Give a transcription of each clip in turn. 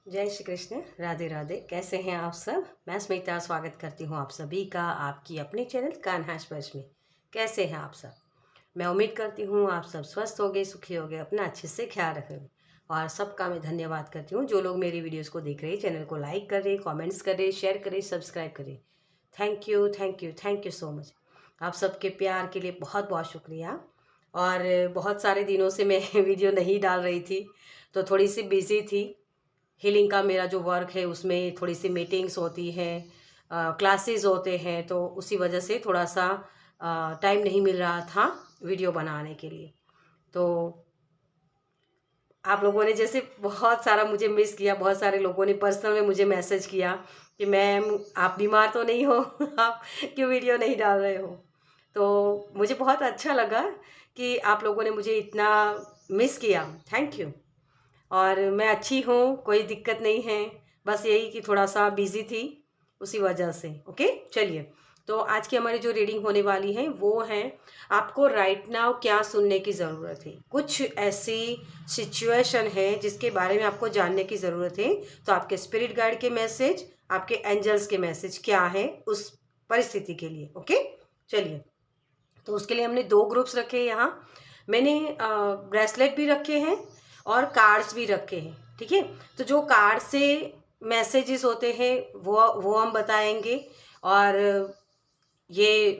जय श्री कृष्ण, राधे राधे। कैसे हैं आप सब? मैं स्मिता स्वागत करती हूँ आप सभी का आपकी अपने चैनल कान्हा स्पर्श में। कैसे हैं आप सब? मैं उम्मीद करती हूँ आप सब स्वस्थ होंगे, सुखी होंगे, अपना अच्छे से ख्याल रखेंगे। और सबका मैं धन्यवाद करती हूँ जो लोग मेरी वीडियोस को देख रहे हैं, चैनल को लाइक कर रहे, कमेंट्स कर रहे, शेयर करें, सब्सक्राइब करें। Thank you, thank you, thank you so much. आप सबके प्यार के लिए बहुत बहुत शुक्रिया। और बहुत सारे दिनों से मैं वीडियो नहीं डाल रही थी, तो थोड़ी सी बिजी थी। हीलिंग का मेरा जो वर्क है उसमें थोड़ी सी मीटिंग्स होती हैं, क्लासेस होते हैं, तो उसी वजह से थोड़ा सा टाइम नहीं मिल रहा था वीडियो बनाने के लिए। तो आप लोगों ने जैसे बहुत सारा मुझे मिस किया, बहुत सारे लोगों ने पर्सनल में मुझे मैसेज किया कि मैम आप बीमार तो नहीं हो आप क्यों वीडियो नहीं डाल रहे हो। तो मुझे बहुत अच्छा लगा कि आप लोगों ने मुझे इतना मिस किया। Thank you. और मैं अच्छी हूँ, कोई दिक्कत नहीं है, बस यही कि थोड़ा सा बिजी थी उसी वजह से। ओके, चलिए। तो आज की हमारी जो रीडिंग होने वाली है वो है आपको राइट नाउ क्या सुनने की ज़रूरत है। कुछ ऐसी सिचुएशन है जिसके बारे में आपको जानने की ज़रूरत है, तो आपके स्पिरिट गाइड के मैसेज, आपके एंजल्स के मैसेज क्या है उस परिस्थिति के लिए। ओके, चलिए। तो उसके लिए हमने दो ग्रुप्स रखे हैं यहाँ। मैंने ब्रेसलेट भी रखे हैं और कार्ड्स भी रखे हैं, ठीक है। तो जो कार्ड से मैसेजेस होते हैं वो हम बताएंगे। और ये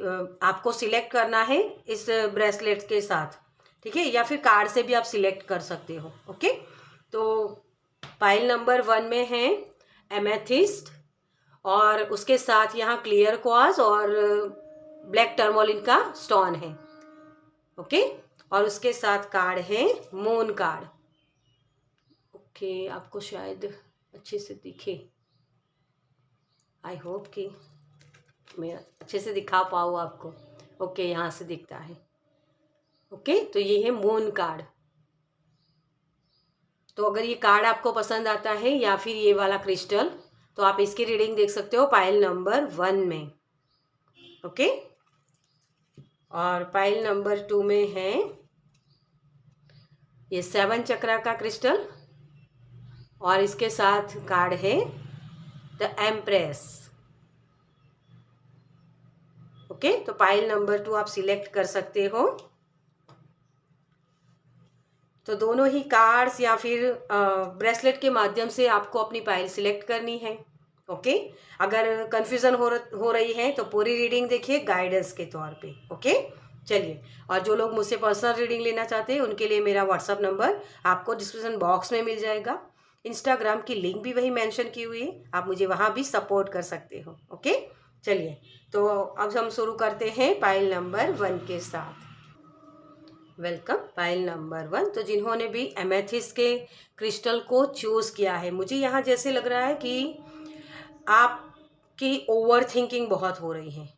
आपको सिलेक्ट करना है इस ब्रेसलेट के साथ, ठीक है, या फिर कार्ड से भी आप सिलेक्ट कर सकते हो। ओके, तो पाइल नंबर 1 में है एमेथिस्ट, और उसके साथ यहाँ क्लियर क्वार्ट्ज और ब्लैक टर्मोलिन का स्टोन है। ओके, और उसके साथ कार्ड है मून कार्ड। ओके, आपको शायद अच्छे से दिखे, आई होप कि मैं अच्छे से दिखा पाऊँ आपको। ओके, यहाँ से दिखता है। ओके, तो ये है मून कार्ड। तो अगर ये कार्ड आपको पसंद आता है या फिर ये वाला क्रिस्टल, तो आप इसकी रीडिंग देख सकते हो पाइल नंबर 1 में। ओके, और पाइल नंबर 2 में है ये 7 चक्रा का क्रिस्टल, और इसके साथ कार्ड है द एम्प्रेस। ओके, तो पाइल नंबर 2 आप सिलेक्ट कर सकते हो। तो दोनों ही कार्ड्स या फिर ब्रेसलेट के माध्यम से आपको अपनी पाइल सिलेक्ट करनी है। ओके, अगर कंफ्यूजन हो रही है तो पूरी रीडिंग देखिए गाइडेंस के तौर पे। ओके, चलिए। और जो लोग मुझसे पर्सनल रीडिंग लेना चाहते हैं उनके लिए मेरा व्हाट्सअप नंबर आपको डिस्क्रिप्शन बॉक्स में मिल जाएगा। इंस्टाग्राम की लिंक भी वही मेंशन की हुई है, आप मुझे वहाँ भी सपोर्ट कर सकते हो। ओके, चलिए। तो अब हम शुरू करते हैं पाइल नंबर 1 के साथ। Welcome pile number 1। तो जिन्होंने भी एमेथिस्ट के क्रिस्टल को चूज़ किया है, मुझे यहाँ जैसे लग रहा है कि आपकी ओवर थिंकिंग बहुत हो रही है,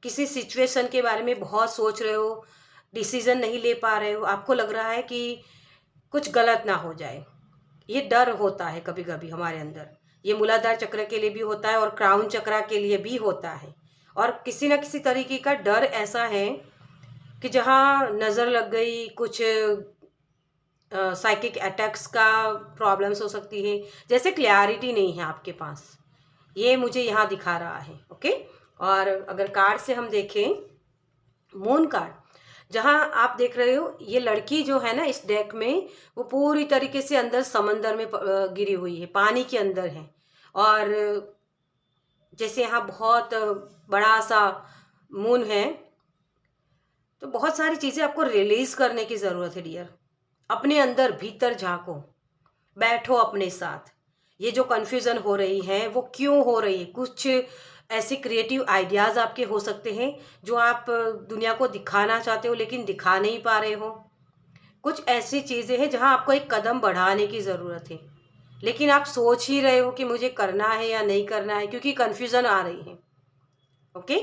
किसी सिचुएशन के बारे में बहुत सोच रहे हो, डिसीजन नहीं ले पा रहे हो, आपको लग रहा है कि कुछ गलत ना हो जाए। ये डर होता है कभी कभी हमारे अंदर। ये मूलाधार चक्र के लिए भी होता है और क्राउन चक्र के लिए भी होता है। और किसी ना किसी तरीके का डर ऐसा है कि जहाँ नज़र लग गई, कुछ साइकिक अटैक्स का प्रॉब्लम्स हो सकती है, जैसे क्लैरिटी नहीं है आपके पास, ये मुझे यहाँ दिखा रहा है। ओके, और अगर कार्ड से हम देखें मून कार्ड, जहाँ आप देख रहे हो ये लड़की जो है ना इस डेक में, वो पूरी तरीके से अंदर समंदर में गिरी हुई है, पानी के अंदर है। और जैसे यहाँ बहुत बड़ा सा मून है, तो बहुत सारी चीज़ें आपको रिलीज करने की ज़रूरत है डियर। अपने अंदर भीतर झांको, बैठो अपने साथ। ये जो कन्फ्यूज़न हो रही है वो क्यों हो रही है? कुछ ऐसे क्रिएटिव आइडियाज़ आपके हो सकते हैं जो आप दुनिया को दिखाना चाहते हो लेकिन दिखा नहीं पा रहे हो। कुछ ऐसी चीज़ें हैं जहां आपको एक कदम बढ़ाने की ज़रूरत है, लेकिन आप सोच ही रहे हो कि मुझे करना है या नहीं करना है, क्योंकि कन्फ्यूज़न आ रही है। ओके,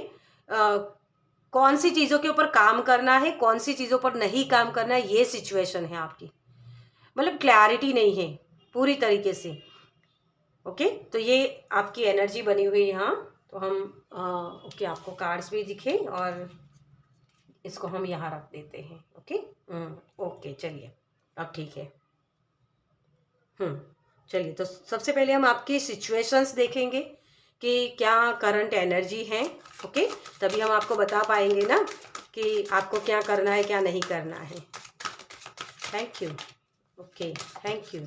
कौन सी चीज़ों के ऊपर काम करना है, कौन सी चीज़ों पर नहीं काम करना है, ये सिचुएशन है आपकी। मतलब क्लैरिटी नहीं है पूरी तरीके से। ओके, तो ये आपकी एनर्जी बनी हुई है यहाँ। तो हम ओके, आपको कार्ड्स भी दिखे और इसको हम यहाँ रख देते हैं। ओके, ओके, चलिए, अब ठीक है। चलिए, तो सबसे पहले हम आपकी सिचुएशंस देखेंगे कि क्या करंट एनर्जी है। ओके, तभी हम आपको बता पाएंगे ना कि आपको क्या करना है, क्या नहीं करना है। Thank you. Okay, thank you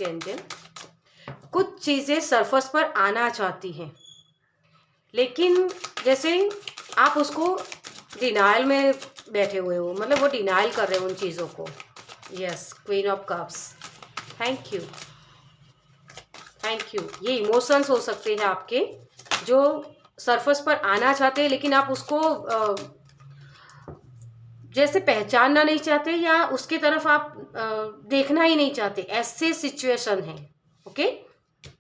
angel. कुछ चीज़ें सरफेस पर आना चाहती हैं, लेकिन जैसे आप उसको डिनाइल में बैठे हुए हो, मतलब वो डिनाइल कर रहे हो उन चीज़ों को। Yes, queen of cups. Thank you, thank you. ये इमोशंस हो सकते हैं आपके जो सरफेस पर आना चाहते हैं, लेकिन आप उसको जैसे पहचानना नहीं चाहते या उसके तरफ आप देखना ही नहीं चाहते, ऐसे सिचुएशन है। ओके,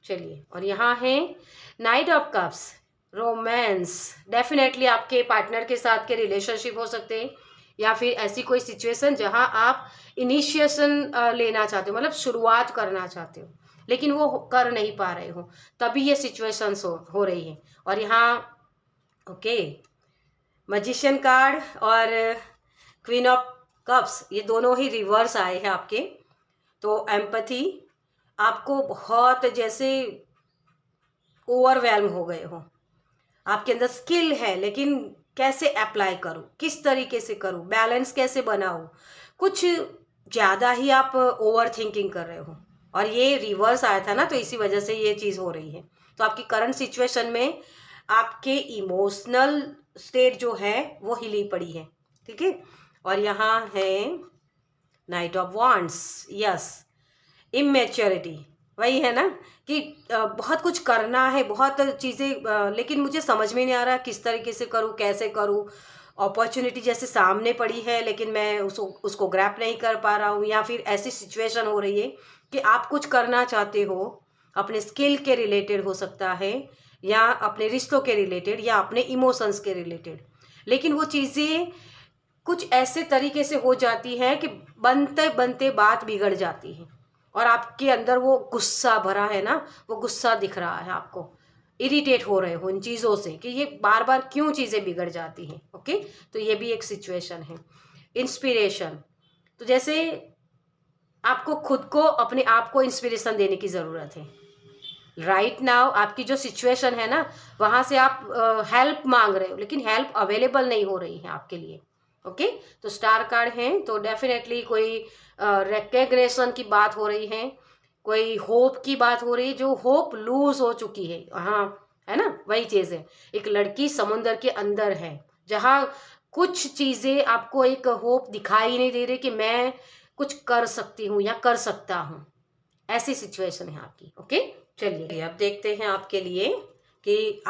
चलिए, और यहाँ है night of cups. Romance, definitely आपके पार्टनर के साथ के रिलेशनशिप हो सकते हैं, या फिर ऐसी कोई सिचुएशन जहां आप इनिशिएशन लेना चाहते हो, मतलब शुरुआत करना चाहते हो, लेकिन वो कर नहीं पा रहे हो, तभी ये सिचुएशंस हो रही है। और यहाँ ओके, मैजिशियन कार्ड और क्वीन ऑफ कप्स, ये दोनों ही रिवर्स आए हैं आपके। तो एम्पैथी, आपको बहुत जैसे ओवरवेल्म हो गए हो, आपके अंदर स्किल है, लेकिन कैसे अप्लाई करूँ, किस तरीके से करूँ, बैलेंस कैसे बनाऊँ, कुछ ज़्यादा ही आप ओवर थिंकिंग कर रहे हो। और ये रिवर्स आया था ना, तो इसी वजह से ये चीज़ हो रही है। तो आपकी करंट सिचुएशन में आपके इमोशनल स्टेट जो है वो हिली पड़ी है। ठीक है, और यहाँ है night of wands. Yes, immaturity, वही है ना कि बहुत कुछ करना है, बहुत चीज़ें, लेकिन मुझे समझ में नहीं आ रहा किस तरीके से करूँ, कैसे करूँ। अपॉर्चुनिटी जैसे सामने पड़ी है, लेकिन मैं उसको ग्रैप नहीं कर पा रहा हूँ, या फिर ऐसी सिचुएशन हो रही है कि आप कुछ करना चाहते हो, अपने स्किल के रिलेटेड हो सकता है, या अपने रिश्तों के रिलेटेड, या अपने इमोशंस के रिलेटेड, लेकिन वो चीज़ें कुछ ऐसे तरीके से हो जाती है कि बनते बनते बात बिगड़ जाती है, और आपके अंदर वो गुस्सा भरा है ना, वो गुस्सा दिख रहा है आपको, इरिटेट हो रहे हो इन चीज़ों से कि ये बार बार क्यों चीज़ें बिगड़ जाती हैं। ओके, तो ये भी एक सिचुएशन है। इंस्पिरेशन, तो जैसे आपको खुद को, अपने आप को इंस्पिरेशन देने की ज़रूरत है। राइट नाउ आपकी जो सिचुएशन है ना, वहाँ से आप हेल्प मांग रहे हो, लेकिन हेल्प अवेलेबल नहीं हो रही है आपके लिए। ओके, तो स्टार कार्ड है, तो डेफिनेटली कोई रिकग्निशन की बात हो रही है, कोई होप की बात हो रही है, जो होप लूज हो चुकी है। हाँ, है ना, वही चीज़ है। एक लड़की समुंदर के अंदर है, जहाँ कुछ चीज़ें आपको एक होप दिखाई नहीं दे रही कि मैं कुछ कर सकती हूँ या कर सकता हूँ, ऐसी सिचुएशन है आपकी। ओके, चलिए अब देखते हैं आपके लिए कि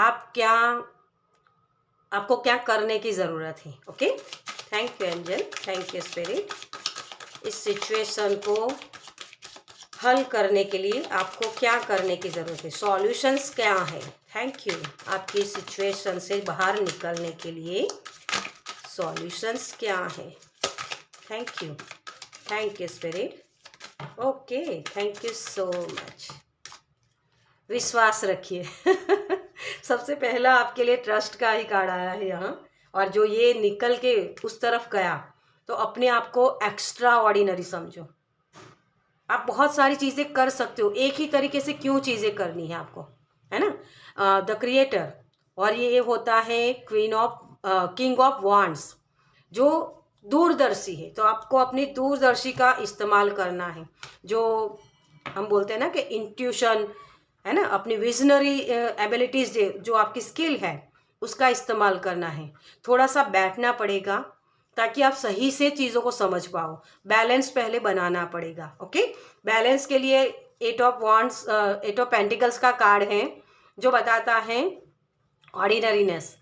आपको क्या करने की ज़रूरत है। Okay, thank you angel, thank you spirit. इस सिचुएशन को हल करने के लिए आपको क्या करने की ज़रूरत है, सॉल्यूशंस क्या है। थैंक यू, आपकी सिचुएशन से बाहर निकलने के लिए सॉल्यूशंस क्या है। Thank you spirit. Okay, thank you so much. विश्वास रखिए। सबसे पहला आपके लिए ट्रस्ट का ही कार्ड आया है यहाँ, और जो ये निकल के उस तरफ गया, तो अपने आप को एक्स्ट्रा ऑर्डिनरी समझो। आप बहुत सारी चीज़ें कर सकते हो, एक ही तरीके से क्यों चीज़ें करनी है आपको, है ना। द क्रिएटर, और ये होता है किंग ऑफ वांड्स, जो दूरदर्शी है। तो आपको अपनी दूरदर्शी का इस्तेमाल करना है, जो हम बोलते हैं ना कि इंट्यूशन, है ना, अपनी विजनरी एबिलिटीज जो आपकी स्किल है उसका इस्तेमाल करना है। थोड़ा सा बैठना पड़ेगा ताकि आप सही से चीज़ों को समझ पाओ। बैलेंस पहले बनाना पड़ेगा। ओके, बैलेंस के लिए एट ऑफ पेंटिकल्स का कार्ड है, जो बताता है ऑर्डिनरीनेस।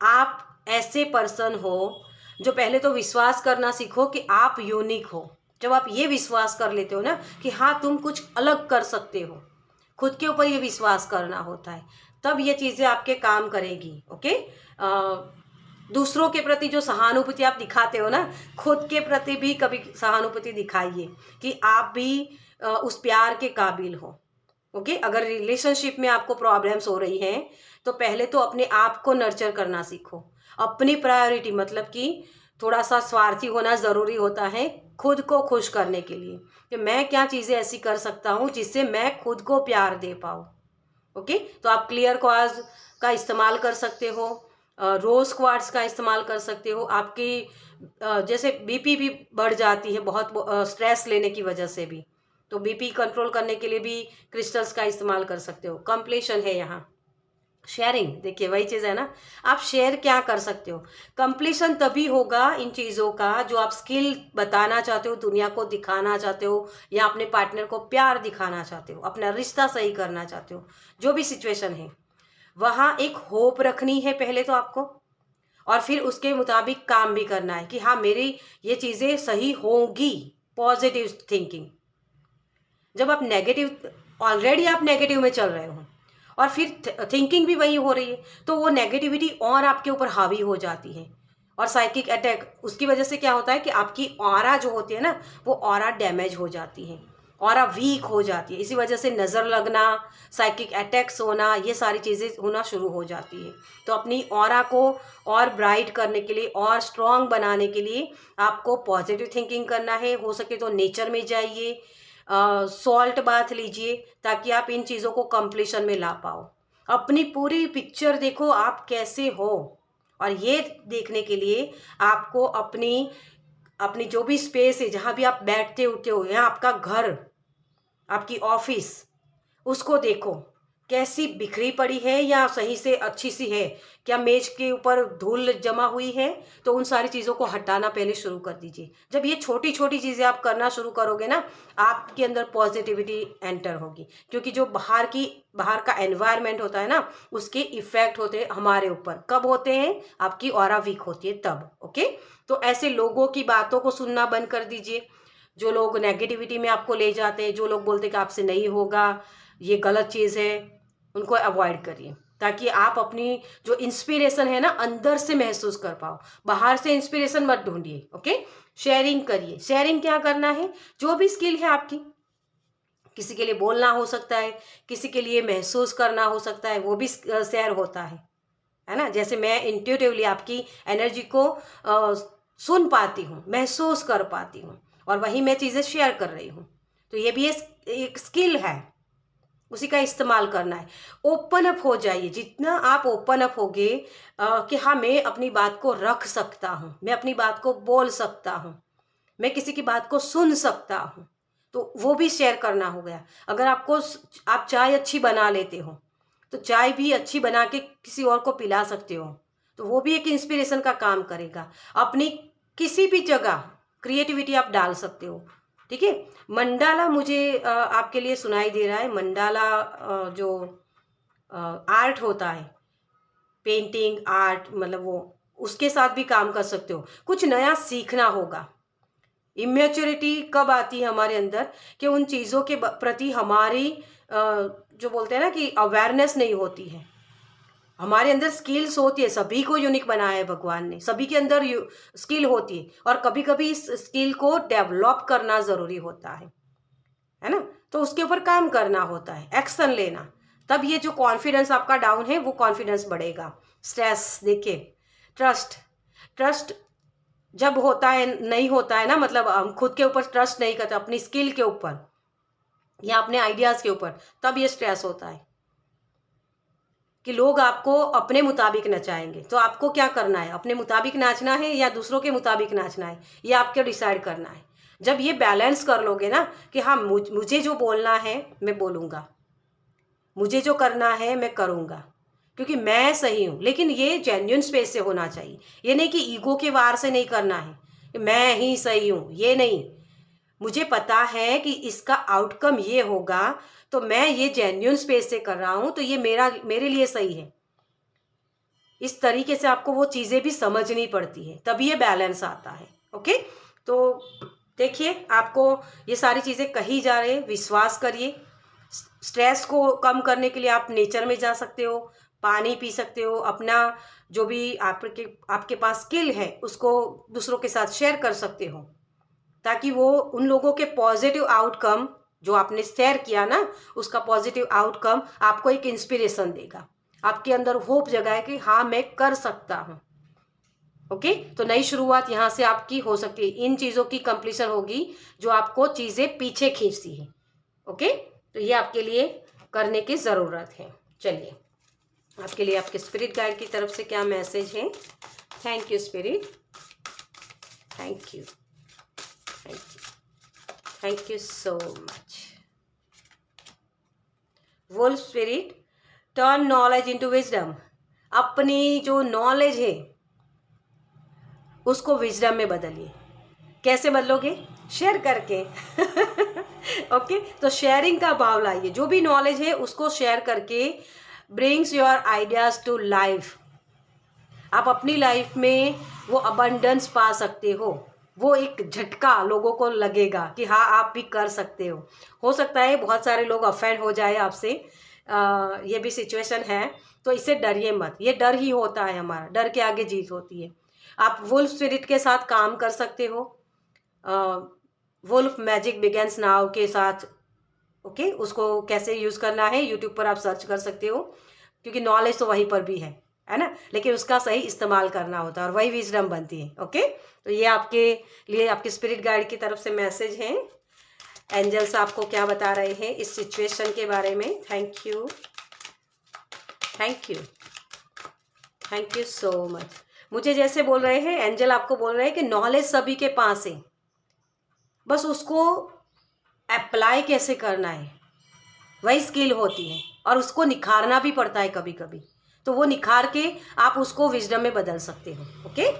आप ऐसे पर्सन हो जो पहले तो विश्वास करना सीखो कि आप यूनिक हो। जब आप ये विश्वास कर लेते हो ना कि हाँ तुम कुछ अलग कर सकते हो, खुद के ऊपर ये विश्वास करना होता है, तब ये चीज़ें आपके काम करेगी। ओके, दूसरों के प्रति जो सहानुभूति आप दिखाते हो ना, खुद के प्रति भी कभी सहानुभूति दिखाइए कि आप भी उस प्यार के काबिल हो। ओके, अगर रिलेशनशिप में आपको प्रॉब्लम्स हो रही हैं, तो पहले तो अपने आप को नर्चर करना सीखो। अपनी प्रायोरिटी, मतलब कि थोड़ा सा स्वार्थी होना ज़रूरी होता है खुद को खुश करने के लिए, कि मैं क्या चीज़ें ऐसी कर सकता हूँ जिससे मैं खुद को प्यार दे पाऊँ। ओके, तो आप क्लियर क्वार्ट्ज का इस्तेमाल कर सकते हो, रोज़ क्वार्ट्ज का इस्तेमाल कर सकते हो। आपकी जैसे बीपी भी बढ़ जाती है बहुत स्ट्रेस लेने की वजह से भी, तो बीपी कंट्रोल करने के लिए भी क्रिस्टल्स का इस्तेमाल कर सकते हो। कंप्लीशन है यहाँ, शेयरिंग, देखिए वही चीज़ है ना, आप शेयर क्या कर सकते हो। कंप्लीशन तभी होगा इन चीज़ों का जो आप स्किल बताना चाहते हो, दुनिया को दिखाना चाहते हो, या अपने पार्टनर को प्यार दिखाना चाहते हो, अपना रिश्ता सही करना चाहते हो, जो भी सिचुएशन है वहाँ एक होप रखनी है पहले तो आपको, और फिर उसके मुताबिक काम भी करना है कि हाँ मेरी ये चीज़ें सही होंगी। Positive thinking. जब आप नेगेटिव, ऑलरेडी आप नेगेटिव में चल रहे हो और फिर थिंकिंग भी वही हो रही है, तो वो नेगेटिविटी और आपके ऊपर हावी हो जाती है। और साइकिक अटैक, उसकी वजह से क्या होता है कि आपकी ऑरा जो होती है ना, वो ऑरा डैमेज हो जाती है, ऑरा वीक हो जाती है। इसी वजह से नज़र लगना, साइकिक अटैक्स होना, ये सारी चीज़ें होना शुरू हो जाती है। तो अपनी ऑरा को और ब्राइट करने के लिए और स्ट्रॉन्ग बनाने के लिए आपको पॉजिटिव थिंकिंग करना है। हो सके तो नेचर में जाइए, सॉल्ट बाथ लीजिए, ताकि आप इन चीज़ों को कंप्लीशन में ला पाओ। अपनी पूरी पिक्चर देखो आप कैसे हो, और ये देखने के लिए आपको अपनी अपनी जो भी स्पेस है, जहाँ भी आप बैठते उठते हो, या आपका घर, आपकी ऑफिस, उसको देखो कैसी बिखरी पड़ी है या सही से अच्छी सी है। क्या मेज के ऊपर धूल जमा हुई है, तो उन सारी चीज़ों को हटाना पहले शुरू कर दीजिए। जब ये छोटी छोटी चीज़ें आप करना शुरू करोगे ना, आपके अंदर पॉजिटिविटी एंटर होगी, क्योंकि जो बाहर का एनवायरनमेंट होता है ना, उसके इफेक्ट होते हैं हमारे ऊपर। कब होते हैं? आपकी ऑरा वीक होती है तब। ओके, तो ऐसे लोगों की बातों को सुनना बंद कर दीजिए, जो लोग नेगेटिविटी में आपको ले जाते हैं, जो लोग बोलते हैं कि आपसे नहीं होगा, ये गलत चीज़ है, उनको अवॉइड करिए, ताकि आप अपनी जो इंस्पिरेशन है ना अंदर से महसूस कर पाओ। बाहर से इंस्पिरेशन मत ढूंढिए। ओके, शेयरिंग करिए। शेयरिंग क्या करना है? जो भी स्किल है आपकी, किसी के लिए बोलना हो सकता है, किसी के लिए महसूस करना हो सकता है, वो भी शेयर होता है ना। जैसे मैं इंट्यूटिवली आपकी एनर्जी को सुन पाती हूँ, महसूस कर पाती हूँ, और वही मैं चीज़ें शेयर कर रही हूँ, तो ये भी एक स्किल है, उसी का इस्तेमाल करना है। ओपन अप हो जाइए, जितना आप ओपन अप होगे कि हाँ मैं अपनी बात को रख सकता हूँ, मैं अपनी बात को बोल सकता हूँ, मैं किसी की बात को सुन सकता हूँ, तो वो भी शेयर करना हो गया। अगर आप चाय अच्छी बना लेते हो, तो चाय भी अच्छी बना के किसी और को पिला सकते हो, तो वो भी एक इंस्पिरेशन का काम करेगा। अपनी किसी भी जगह क्रिएटिविटी आप डाल सकते हो। ठीक है, मंडाला मुझे आपके लिए सुनाई दे रहा है। मंडाला जो आर्ट होता है, पेंटिंग आर्ट, मतलब वो, उसके साथ भी काम कर सकते हो। कुछ नया सीखना होगा। इमेच्योरिटी कब आती है हमारे अंदर, कि उन चीज़ों के प्रति हमारी जो बोलते हैं ना कि अवेयरनेस नहीं होती है। हमारे अंदर स्किल्स होती है, सभी को यूनिक बनाया है भगवान ने, सभी के अंदर स्किल होती है, और कभी कभी इस स्किल को डेवलप करना ज़रूरी होता है ना। तो उसके ऊपर काम करना होता है, एक्शन लेना, तब ये जो कॉन्फिडेंस आपका डाउन है वो कॉन्फिडेंस बढ़ेगा। स्ट्रेस, देखिए, ट्रस्ट, ट्रस्ट जब होता है, नहीं होता है ना, मतलब हम खुद के ऊपर ट्रस्ट नहीं करते, अपनी स्किल के ऊपर या अपने आइडियाज़ के ऊपर, तब ये स्ट्रेस होता है कि लोग आपको अपने मुताबिक नचाएंगे। तो आपको क्या करना है? अपने मुताबिक नाचना है या दूसरों के मुताबिक नाचना है, ये आपको डिसाइड करना है। जब ये बैलेंस कर लोगे ना कि हाँ मुझे जो बोलना है मैं बोलूँगा, मुझे जो करना है मैं करूँगा, क्योंकि मैं सही हूँ, लेकिन ये जेन्युइन स्पेस से होना चाहिए। ये नहीं कि ईगो के वार से नहीं करना है कि मैं ही सही हूँ, ये नहीं। मुझे पता है कि इसका आउटकम ये होगा, तो मैं ये जेन्युइन स्पेस से कर रहा हूँ, तो ये मेरे लिए सही है। इस तरीके से आपको वो चीज़ें भी समझनी पड़ती है, तभी ये बैलेंस आता है। ओके, तो देखिए, आपको ये सारी चीज़ें कही जा रही है, विश्वास करिए। स्ट्रेस को कम करने के लिए आप नेचर में जा सकते हो, पानी पी सकते हो, अपना जो भी आपके पास स्किल है उसको दूसरों के साथ शेयर कर सकते हो, ताकि वो उन लोगों के पॉजिटिव आउटकम जो आपने शेयर किया ना, उसका पॉजिटिव आउटकम आपको एक इंस्पिरेशन देगा, आपके अंदर होप जगाए कि हाँ मैं कर सकता हूँ। ओके, तो नई शुरुआत यहाँ से आपकी हो सकती है। इन चीज़ों की कंप्लीशन होगी जो आपको चीज़ें पीछे खींचती है। ओके, तो ये आपके लिए करने की ज़रूरत है। चलिए, आपके लिए आपके स्पिरिट गाइड की तरफ से क्या मैसेज है। Thank you spirit, thank you, thank you, thank you so much. Wolf spirit, turn knowledge into wisdom. अपनी जो नॉलेज है उसको विजडम में बदलिए। कैसे बदलोगे? शेयर करके। ओके, तो शेयरिंग का भाव लाइए। जो भी नॉलेज है उसको शेयर करके brings your ideas to life. आप अपनी लाइफ में वो अबंडेंस पा सकते हो। वो एक झटका लोगों को लगेगा कि हाँ, आप भी कर सकते हो सकता है बहुत सारे लोग ऑफेंड हो जाए आपसे, ये भी सिचुएशन है। तो इससे डरिए मत, ये डर ही होता है हमारा, डर के आगे जीत होती है। आप वुल्फ स्पिरिट के साथ काम कर सकते हो, वुल्फ मैजिक बिगेन्स नाउ के साथ। ओके, उसको कैसे यूज़ करना है यूट्यूब पर आप सर्च कर सकते हो, क्योंकि नॉलेज तो वहीं पर भी है ना, लेकिन उसका सही इस्तेमाल करना होता है और वही विजडम बनती है। ओके, तो ये आपके लिए आपके स्पिरिट गाइड की तरफ से मैसेज है। एंजल्स आपको क्या बता रहे हैं इस सिचुएशन के बारे में। Thank you, thank you, thank you so much. मुझे जैसे बोल रहे हैं एंजल, आपको बोल रहे हैं कि नॉलेज सभी के पास है, बस उसको अप्लाई कैसे करना है वही स्किल होती है, और उसको निखारना भी पड़ता है कभी कभी। तो वो निखार के आप उसको विजडम में बदल सकते हो। ओके,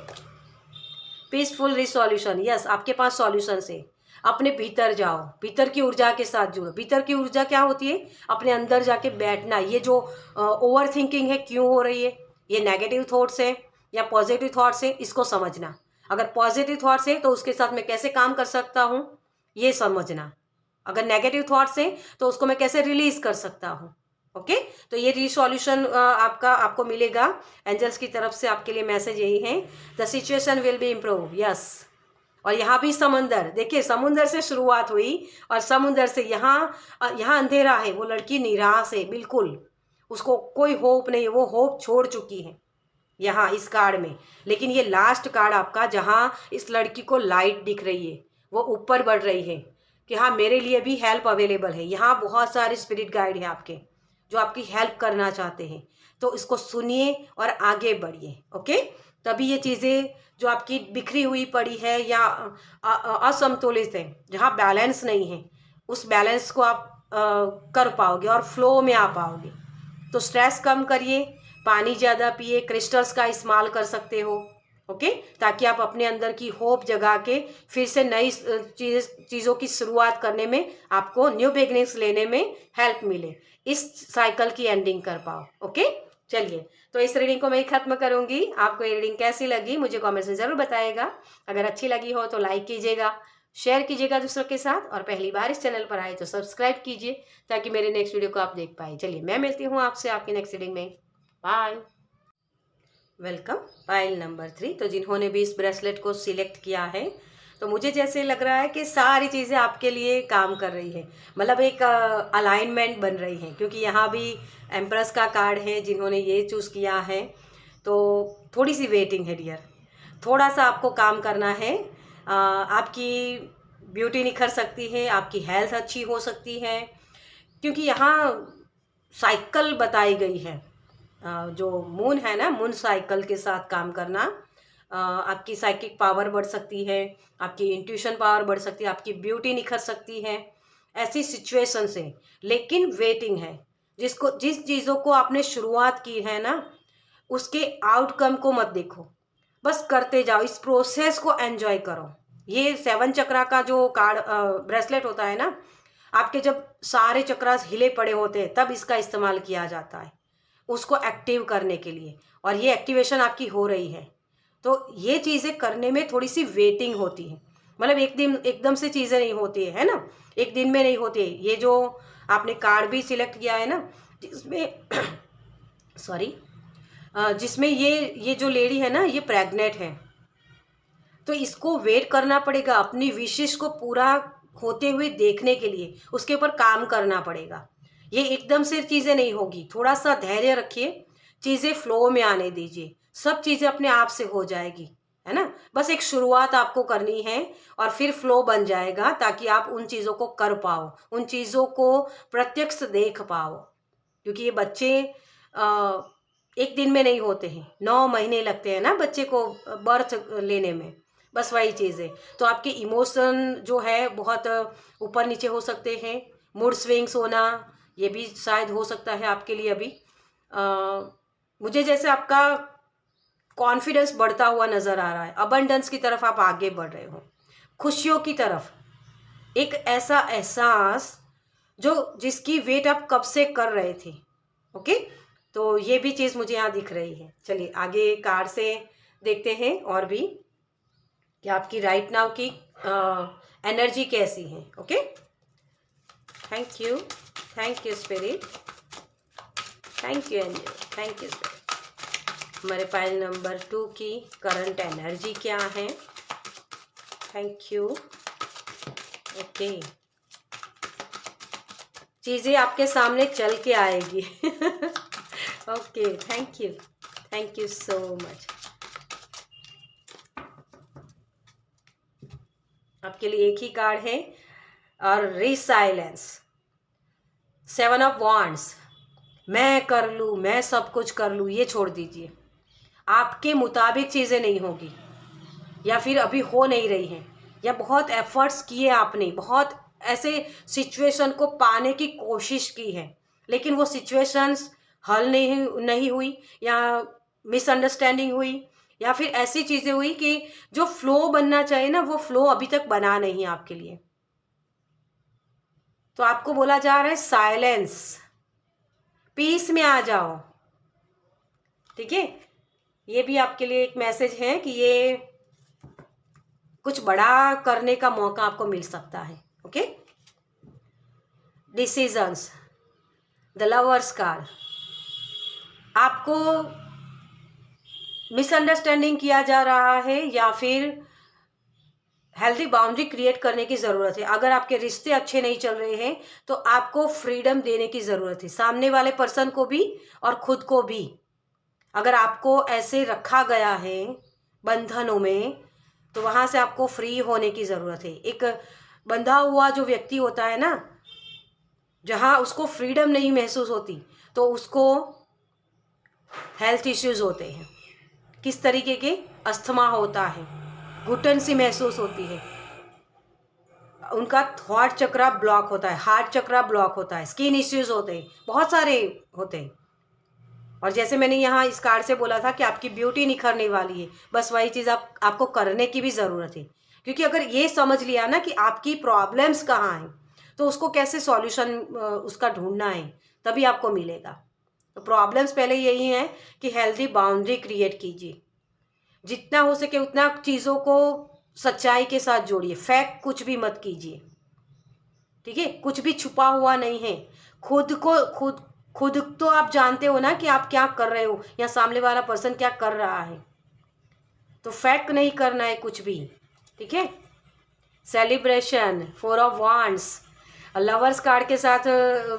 पीसफुल रिसोल्यूशन, यस, आपके पास सॉल्यूशन है। अपने भीतर जाओ, भीतर की ऊर्जा के साथ जुड़ो। भीतर की ऊर्जा क्या होती है? अपने अंदर जाके बैठना। ये जो ओवर थिंकिंग है क्यों हो रही है, ये नेगेटिव थॉट्स है या पॉजिटिव थॉट्स है, इसको समझना। अगर पॉजिटिव थॉट्स है तो उसके साथ मैं कैसे काम कर सकता हूँ, ये समझना। अगर नेगेटिव थॉट्स हैं तो उसको मैं कैसे रिलीज कर सकता हूँ। ओके, तो ये रिसोल्यूशन आपको मिलेगा एंजल्स की तरफ से। आपके लिए मैसेज यही है, the situation will be improve, yes. और यहाँ भी समंदर, देखिए समुंदर से शुरुआत हुई और समुंदर से यहाँ अंधेरा है। वो लड़की निराश है बिल्कुल, उसको कोई होप नहीं है, वो होप छोड़ चुकी है यहाँ इस कार्ड में। लेकिन ये लास्ट कार्ड आपका, जहाँ इस लड़की को लाइट दिख रही है, वो ऊपर बढ़ रही है कि हाँ, मेरे लिए भी हेल्प अवेलेबल है। यहाँ बहुत सारे स्पिरिट गाइड हैं आपके जो आपकी हेल्प करना चाहते हैं। तो इसको सुनिए और आगे बढ़िए। ओके, तभी ये चीज़ें जो आपकी बिखरी हुई पड़ी है या असंतुलित है, जहाँ बैलेंस नहीं है, उस बैलेंस को आप कर पाओगे और फ्लो में आ पाओगे। तो स्ट्रेस कम करिए, पानी ज़्यादा पिए, क्रिस्टल्स का इस्तेमाल कर सकते हो। ओके, ताकि आप अपने अंदर की होप जगा के फिर से नई चीज़ों की शुरुआत करने में, आपको न्यू बिगनिंग्स लेने में हेल्प मिले, इस साइकिल की एंडिंग कर पाओ। ओके, चलिए, तो इस रीडिंग को मैं ख़त्म करूँगी। आपको ये रीडिंग कैसी लगी मुझे कमेंट्स में ज़रूर बताइएगा। अगर अच्छी लगी हो तो लाइक कीजिएगा, शेयर कीजिएगा दूसरों के साथ, और पहली बार इस चैनल पर आए तो सब्सक्राइब कीजिए ताकि मेरे नेक्स्ट वीडियो को आप देख पाए। चलिए, मैं मिलती हूँ आपसे आपकी नेक्स्ट रीडिंग में। बाय। Welcome, pile number 3। तो जिन्होंने भी इस ब्रेसलेट को सिलेक्ट किया है, तो मुझे जैसे लग रहा है कि सारी चीज़ें आपके लिए काम कर रही है, मतलब एक अलाइनमेंट बन रही है, क्योंकि यहाँ भी एम्प्रेस का कार्ड है जिन्होंने ये चूज़ किया है। तो थोड़ी सी वेटिंग है डियर, थोड़ा सा आपको काम करना है। आपकी ब्यूटी निखर सकती है, आपकी हेल्थ अच्छी हो सकती है, क्योंकि यहाँ साइकिल बताई गई है। जो मून है ना, मून साइकिल के साथ काम करना, आपकी साइकिक पावर बढ़ सकती है, आपकी इंट्यूशन पावर बढ़ सकती है, आपकी ब्यूटी निखर सकती है ऐसी सिचुएशन से। लेकिन वेटिंग है, जिस चीज़ों को आपने शुरुआत की है ना, उसके आउटकम को मत देखो, बस करते जाओ, इस प्रोसेस को एंजॉय करो। ये 7 चक्रा का जो कार्ड ब्रेसलेट होता है ना, आपके जब सारे चक्रास हिले पड़े होते हैं तब इसका इस्तेमाल किया जाता है, उसको एक्टिव करने के लिए, और ये एक्टिवेशन आपकी हो रही है। तो ये चीज़ें करने में थोड़ी सी वेटिंग होती है, मतलब एक दिन एकदम से चीज़ें नहीं होती है ना, एक दिन में नहीं होती है। ये जो आपने कार्ड भी सिलेक्ट किया है ना, जिसमें सॉरी, जिसमें ये जो लेडी है ना, ये प्रेग्नेंट है, तो इसको वेट करना पड़ेगा अपनी विशेष को पूरा होते हुए देखने के लिए, उसके ऊपर काम करना पड़ेगा। ये एकदम से चीज़ें नहीं होगी, थोड़ा सा धैर्य रखिए, चीज़ें फ्लो में आने दीजिए, सब चीज़ें अपने आप से हो जाएगी, है ना। बस एक शुरुआत आपको करनी है और फिर फ्लो बन जाएगा, ताकि आप उन चीज़ों को कर पाओ, उन चीज़ों को प्रत्यक्ष देख पाओ। क्योंकि ये बच्चे एक दिन में नहीं होते हैं, 9 महीने लगते हैं ना बच्चे को बर्थ लेने में। बस वही चीज़ है। तो आपके इमोशन जो है बहुत ऊपर नीचे हो सकते हैं, मूड स्विंग्स होना, ये भी शायद हो सकता है आपके लिए अभी। मुझे जैसे आपका कॉन्फिडेंस बढ़ता हुआ नज़र आ रहा है, अबंडेंस की तरफ आप आगे बढ़ रहे हो, खुशियों की तरफ, एक ऐसा एहसास जो जिसकी वेट आप कब से कर रहे थे। ओके, तो ये भी चीज़ मुझे यहाँ दिख रही है। चलिए आगे कार्ड से देखते हैं और भी कि आपकी राइट नाउ की एनर्जी कैसी है। Okay, thank you spirit, thank you angel, thank you spirit. हमारे पाइल नंबर 2 की करंट एनर्जी क्या है? Thank you. ओके, चीज़ें आपके सामने चल के आएगी। Okay, thank you so much. आपके लिए एक ही कार्ड है और रिसाइलेंस, 7 ऑफ वॉन्ड्स। मैं कर लूँ, मैं सब कुछ कर लूँ, ये छोड़ दीजिए। आपके मुताबिक चीज़ें नहीं होगी, या फिर अभी हो नहीं रही हैं, या बहुत एफर्ट्स किए आपने, बहुत ऐसे सिचुएशन को पाने की कोशिश की है, लेकिन वो सिचुएशंस हल नहीं हुई, या मिसअंडरस्टैंडिंग हुई, या फिर ऐसी चीज़ें हुई कि जो फ्लो बनना चाहिए ना, वो फ्लो अभी तक बना नहीं आपके लिए। तो आपको बोला जा रहा है साइलेंस, पीस में आ जाओ। ठीक है, ये भी आपके लिए एक मैसेज है कि ये कुछ बड़ा करने का मौका आपको मिल सकता है। Okay, decisions, the lovers card. आपको मिसअंडरस्टैंडिंग किया जा रहा है, या फिर हेल्दी बाउंड्री क्रिएट करने की ज़रूरत है। अगर आपके रिश्ते अच्छे नहीं चल रहे हैं तो आपको फ्रीडम देने की ज़रूरत है, सामने वाले पर्सन को भी और खुद को भी। अगर आपको ऐसे रखा गया है बंधनों में, तो वहाँ से आपको फ्री होने की ज़रूरत है। एक बंधा हुआ जो व्यक्ति होता है ना, जहाँ उसको फ्रीडम नहीं महसूस होती, तो उसको हेल्थ इश्यूज़ होते हैं। किस तरीके के? अस्थमा होता है, घुटन सी महसूस होती है, उनका थॉट चक्रा ब्लॉक होता है, हार्ट चक्रा ब्लॉक होता है, स्किन इश्यूज़ होते हैं, बहुत सारे होते हैं। और जैसे मैंने यहाँ इस कार्ड से बोला था कि आपकी ब्यूटी निखरने वाली है, बस वही चीज़ आपको करने की भी ज़रूरत है। क्योंकि अगर ये समझ लिया ना कि आपकी प्रॉब्लम्स कहाँ हैं, तो उसको कैसे सॉल्यूशन उसका ढूंढना है, तभी आपको मिलेगा। तो प्रॉब्लम्स पहले यही है कि हेल्दी बाउंड्री क्रिएट कीजिए, जितना हो सके उतना चीज़ों को सच्चाई के साथ जोड़िए, फैक्ट कुछ भी मत कीजिए। ठीक है, कुछ भी छुपा हुआ नहीं है। खुद तो आप जानते हो ना कि आप क्या कर रहे हो, या सामने वाला पर्सन क्या कर रहा है, तो फैक्ट नहीं करना है कुछ भी। ठीक है, celebration, 4 of wands, lovers card के साथ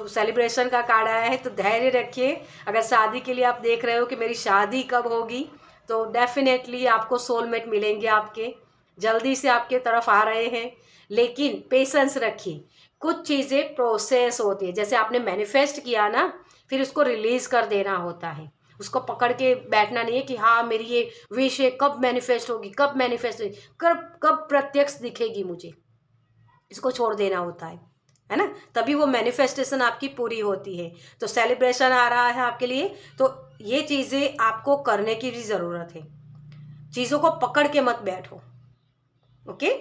सेलिब्रेशन का कार्ड आया है। तो धैर्य रखिए। अगर शादी के लिए आप देख रहे हो कि मेरी शादी कब होगी, तो डेफिनेटली आपको सोलमेट मिलेंगे, आपके जल्दी से आपके तरफ आ रहे हैं। लेकिन पेशेंस रखिए, कुछ चीज़ें प्रोसेस होती है। जैसे आपने मैनिफेस्ट किया ना, फिर उसको रिलीज़ कर देना होता है। उसको पकड़ के बैठना नहीं है कि हाँ मेरी ये विश है, कब मैनिफेस्ट होगी, कब मैनिफेस्ट होगी, कब प्रत्यक्ष दिखेगी मुझे, इसको छोड़ देना होता है ना। तभी वो मैनिफेस्टेशन आपकी पूरी होती है। तो सेलिब्रेशन आ रहा है आपके लिए, तो ये चीज़ें आपको करने की भी ज़रूरत है। चीज़ों को पकड़ के मत बैठो। Okay,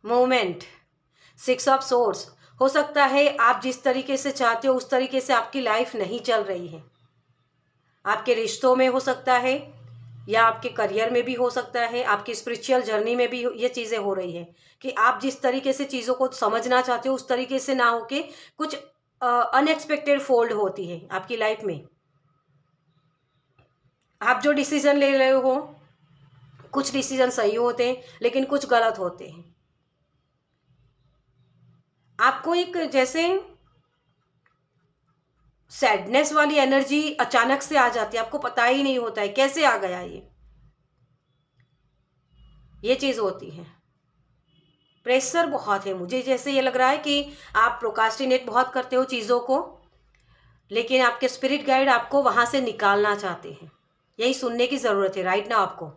moment, 6 of source. हो सकता है आप जिस तरीके से चाहते हो उस तरीके से आपकी लाइफ नहीं चल रही है। आपके रिश्तों में हो सकता है, या आपके करियर में भी हो सकता है, आपकी स्पिरिचुअल जर्नी में भी ये चीज़ें हो रही है कि आप जिस तरीके से चीज़ों को समझना चाहते हो उस तरीके से ना होके कुछ अनएक्सपेक्टेड फोल्ड होती है आपकी लाइफ में। आप जो डिसीजन ले रहे हो, कुछ डिसीजन सही होते हैं लेकिन कुछ गलत होते हैं। आपको एक जैसे सैडनेस वाली एनर्जी अचानक से आ जाती है, आपको पता ही नहीं होता है कैसे आ गया ये चीज़ होती है। प्रेशर बहुत है, मुझे जैसे ये लग रहा है कि आप प्रोकास्टिनेट बहुत करते हो चीज़ों को, लेकिन आपके स्पिरिट गाइड आपको वहाँ से निकालना चाहते हैं। यही सुनने की ज़रूरत है राइट ना आपको।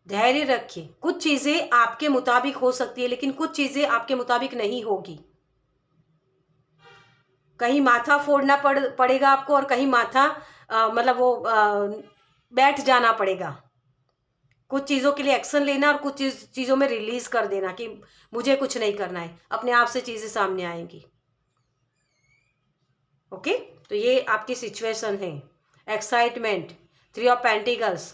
धैर्य रखिए, कुछ चीज़ें आपके मुताबिक हो सकती है, लेकिन कुछ चीज़ें आपके मुताबिक नहीं होगी। कहीं माथा फोड़ना पड़ेगा आपको, और कहीं माथा मतलब वो बैठ जाना पड़ेगा। कुछ चीज़ों के लिए एक्शन लेना और कुछ चीज़ों में रिलीज कर देना कि मुझे कुछ नहीं करना है, अपने आप से चीज़ें सामने आएंगी। ओके, तो ये आपकी सिचुएशन है। एक्साइटमेंट, 3 ऑफ पेंटिकल्स,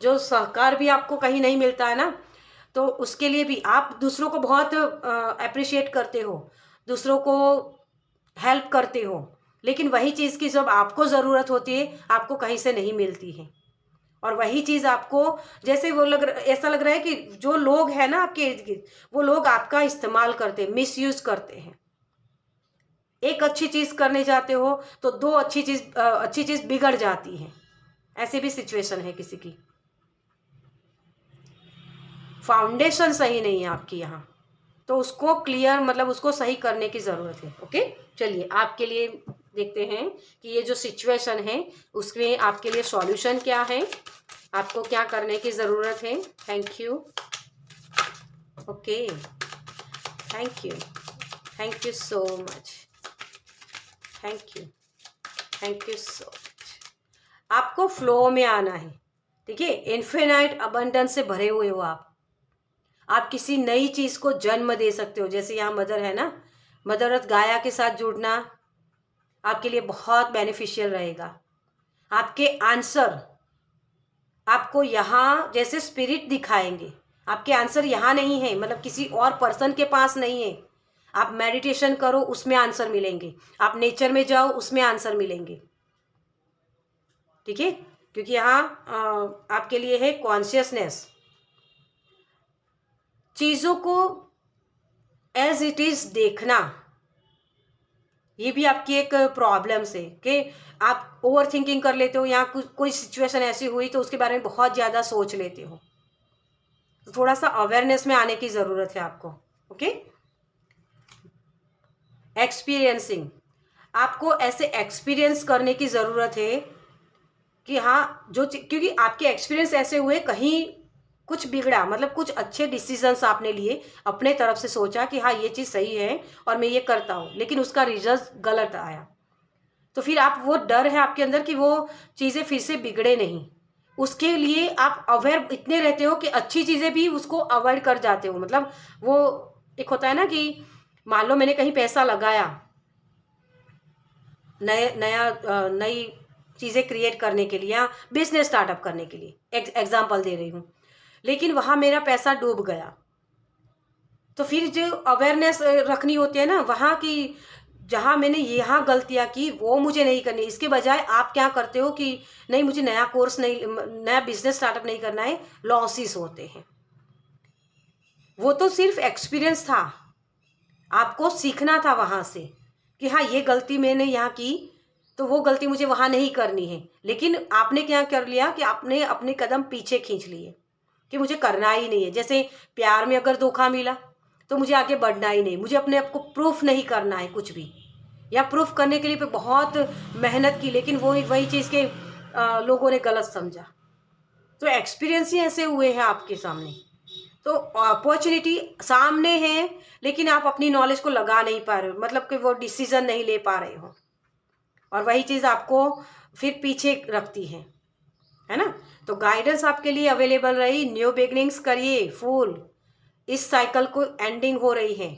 जो सहकार भी आपको कहीं नहीं मिलता है ना, तो उसके लिए भी आप दूसरों को बहुत अप्रिशिएट करते हो, दूसरों को हेल्प करते हो, लेकिन वही चीज़ की जब आपको ज़रूरत होती है आपको कहीं से नहीं मिलती है। और वही चीज़ आपको जैसे ऐसा लग रहा है कि जो लोग हैं ना आपके इर्द गिर्द, वो लोग आपका इस्तेमाल करते हैं, मिसयूज करते हैं। एक अच्छी चीज़ करने जाते हो तो दो अच्छी चीज़ बिगड़ जाती है। ऐसी भी सिचुएशन है किसी की। फाउंडेशन सही नहीं है आपकी यहाँ, तो उसको क्लियर मतलब उसको सही करने की ज़रूरत है। ओके, चलिए आपके लिए देखते हैं कि ये जो सिचुएशन है उसमें आपके लिए सॉल्यूशन क्या है, आपको क्या करने की ज़रूरत है। Thank you. Okay, thank you so much, thank you so much. आपको फ्लो में आना है, ठीक है। इन्फिनाइट अबंडेंस से भरे हुए हो आप किसी नई चीज़ को जन्म दे सकते हो। जैसे यहाँ मदर है ना, मदर अर्थ गाया के साथ जुड़ना आपके लिए बहुत बेनिफिशियल रहेगा। आपके आंसर आपको यहाँ जैसे स्पिरिट दिखाएंगे, आपके आंसर यहाँ नहीं है, मतलब किसी और पर्सन के पास नहीं है। आप मेडिटेशन करो उसमें आंसर मिलेंगे, आप नेचर में जाओ उसमें आंसर मिलेंगे, ठीक है। क्योंकि यहाँ आपके लिए है कॉन्शियसनेस, चीज़ों को एज इट इज़ देखना। ये भी आपकी एक प्रॉब्लम है कि आप ओवर थिंकिंग कर लेते हो, या कोई सिचुएशन ऐसी हुई तो उसके बारे में बहुत ज़्यादा सोच लेते हो। तो थोड़ा सा अवेयरनेस में आने की ज़रूरत है आपको। ओके, एक्सपीरियंसिंग, आपको ऐसे एक्सपीरियंस करने की ज़रूरत है कि हाँ क्योंकि आपके एक्सपीरियंस ऐसे हुए, कहीं कुछ बिगड़ा, मतलब कुछ अच्छे डिसीजंस आपने लिए, अपने तरफ से सोचा कि हाँ ये चीज़ सही है और मैं ये करता हूँ, लेकिन उसका रिजल्ट गलत आया। तो फिर आप वो डर है आपके अंदर कि वो चीज़ें फिर से बिगड़े नहीं, उसके लिए आप अवेयर इतने रहते हो कि अच्छी चीज़ें भी उसको अवॉइड कर जाते हो। मतलब वो एक होता है ना कि मान लो मैंने कहीं पैसा लगाया नई चीज़ें क्रिएट करने के लिए या बिजनेस स्टार्टअप करने के लिए, एग्जाम्पल दे रही हूँ, लेकिन वहाँ मेरा पैसा डूब गया। तो फिर जो अवेयरनेस रखनी होती है ना वहाँ की, जहाँ मैंने यहाँ गलतियाँ की वो मुझे नहीं करनी। इसके बजाय आप क्या करते हो कि नहीं मुझे नया कोर्स नहीं, नया बिजनेस स्टार्टअप नहीं करना है, लॉसेस होते हैं। वो तो सिर्फ एक्सपीरियंस था, आपको सीखना था वहाँ से कि हाँ ये गलती मैंने यहाँ की, तो वो गलती मुझे वहाँ नहीं करनी है। लेकिन आपने क्या कर लिया कि आपने अपने कदम पीछे खींच लिए कि मुझे करना ही नहीं है। जैसे प्यार में अगर धोखा मिला तो मुझे आगे बढ़ना ही नहीं, मुझे अपने आप को प्रूफ नहीं करना है कुछ भी, या प्रूफ करने के लिए पे बहुत मेहनत की, लेकिन वही चीज़ के लोगों ने गलत समझा। तो एक्सपीरियंस ही ऐसे हुए हैं आपके सामने। तो अपॉर्चुनिटी सामने है, लेकिन आप अपनी नॉलेज को लगा नहीं पा रहे हो, मतलब कि वो डिसीजन नहीं ले पा रहे हो, और वही चीज़ आपको फिर पीछे रखती है ना। तो गाइडेंस आपके लिए अवेलेबल रही, न्यू बिगनिंग्स करिए फुल, इस साइकिल को एंडिंग हो रही है।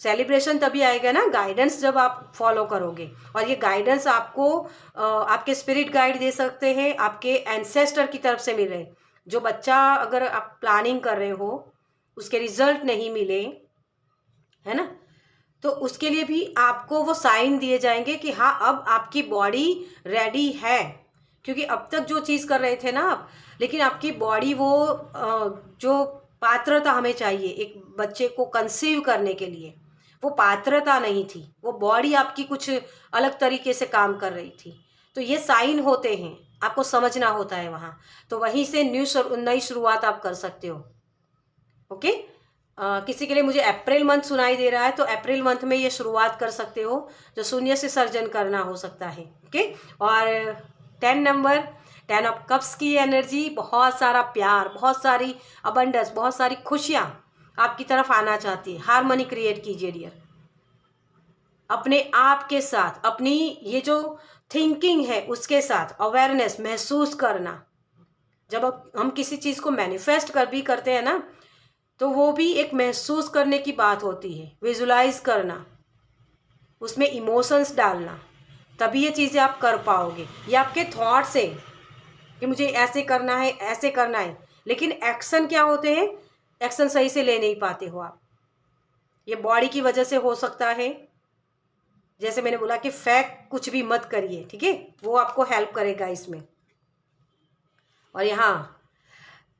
सेलिब्रेशन तभी आएगा ना गाइडेंस जब आप फॉलो करोगे, और ये गाइडेंस आपको आपके स्पिरिट गाइड दे सकते हैं, आपके एंसेस्टर की तरफ से मिल रहे। जो बच्चा अगर आप प्लानिंग कर रहे हो उसके रिजल्ट नहीं मिले, है ना, तो उसके लिए भी आपको वो साइन दिए जाएंगे कि हाँ अब आपकी बॉडी रेडी है। क्योंकि अब तक जो चीज़ कर रहे थे ना आप, लेकिन आपकी बॉडी वो जो पात्रता हमें चाहिए एक बच्चे को कंसीव करने के लिए, वो पात्रता नहीं थी, वो बॉडी आपकी कुछ अलग तरीके से काम कर रही थी। तो ये साइन होते हैं, आपको समझना होता है वहाँ। तो वहीं से नई शुरुआत आप कर सकते हो। ओके। किसी के लिए मुझे अप्रैल मंथ सुनाई दे रहा है, तो अप्रैल मंथ में ये शुरुआत कर सकते हो, जो शून्य से सर्जन करना हो सकता है। ओके। और 10 नंबर, 10 ऑफ कप्स की एनर्जी, बहुत सारा प्यार, बहुत सारी अबंडेंस, बहुत सारी खुशियाँ आपकी तरफ आना चाहती है। हार्मनी क्रिएट कीजिए डियर, अपने आप के साथ, अपनी ये जो थिंकिंग है उसके साथ अवेयरनेस महसूस करना। जब हम किसी चीज़ को मैनिफेस्ट कर भी करते हैं ना, तो वो भी एक महसूस करने की बात होती है, विजुलाइज करना, उसमें इमोशंस डालना, तभी ये चीज़ें आप कर पाओगे। ये आपके थॉट्स है कि मुझे ऐसे करना है, ऐसे करना है, लेकिन एक्शन क्या होते हैं, एक्शन सही से ले नहीं पाते हो आप। ये बॉडी की वजह से हो सकता है, जैसे मैंने बोला कि फैक्ट कुछ भी मत करिए, ठीक है, वो आपको हेल्प करेगा इसमें। और यहाँ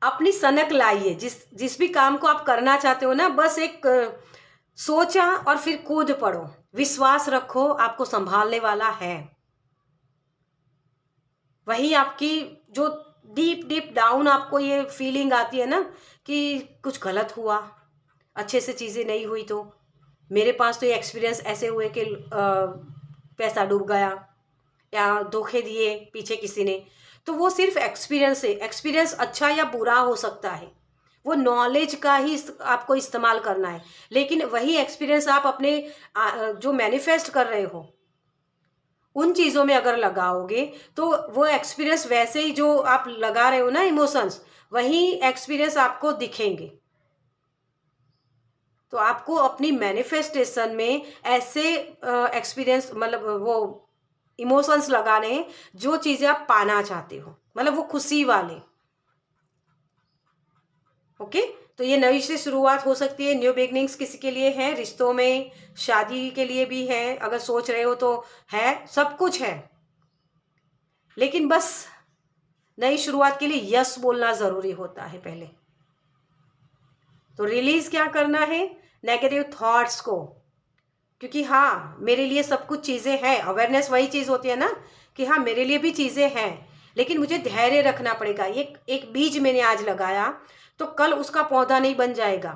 अपनी सनक लाइए, जिस भी काम को आप करना चाहते हो ना, बस एक सोचा और फिर कूद पड़ो, विश्वास रखो, आपको संभालने वाला है। वही आपकी जो डीप डीप डाउन आपको ये फीलिंग आती है ना कि कुछ गलत हुआ, अच्छे से चीज़ें नहीं हुई, तो मेरे पास तो ये एक्सपीरियंस ऐसे हुए कि पैसा डूब गया या धोखे दिए पीछे किसी ने, तो वो सिर्फ एक्सपीरियंस है। एक्सपीरियंस अच्छा या बुरा हो सकता है, वो नॉलेज का ही आपको इस्तेमाल करना है। लेकिन वही एक्सपीरियंस आप अपने जो मैनिफेस्ट कर रहे हो उन चीज़ों में अगर लगाओगे, तो वो एक्सपीरियंस वैसे ही जो आप लगा रहे हो ना इमोशंस, वही एक्सपीरियंस आपको दिखेंगे। तो आपको अपनी मैनिफेस्टेशन में ऐसे एक्सपीरियंस, मतलब वो इमोशंस लगाने हैं जो चीज़ें आप पाना चाहते हो, मतलब वो खुशी वाले। ओके। तो ये नई से शुरुआत हो सकती है, न्यू बिगनिंग्स किसी के लिए है, रिश्तों में, शादी के लिए भी है, अगर सोच रहे हो तो है, सब कुछ है। लेकिन बस नई शुरुआत के लिए यस बोलना ज़रूरी होता है पहले। तो रिलीज क्या करना है, नेगेटिव थॉट्स को, क्योंकि हाँ मेरे लिए सब कुछ चीज़ें हैं। अवेयरनेस वही चीज़ होती है ना कि हाँ मेरे लिए भी चीज़ें हैं, लेकिन मुझे धैर्य रखना पड़ेगा। एक बीज मैंने आज लगाया, तो कल उसका पौधा नहीं बन जाएगा,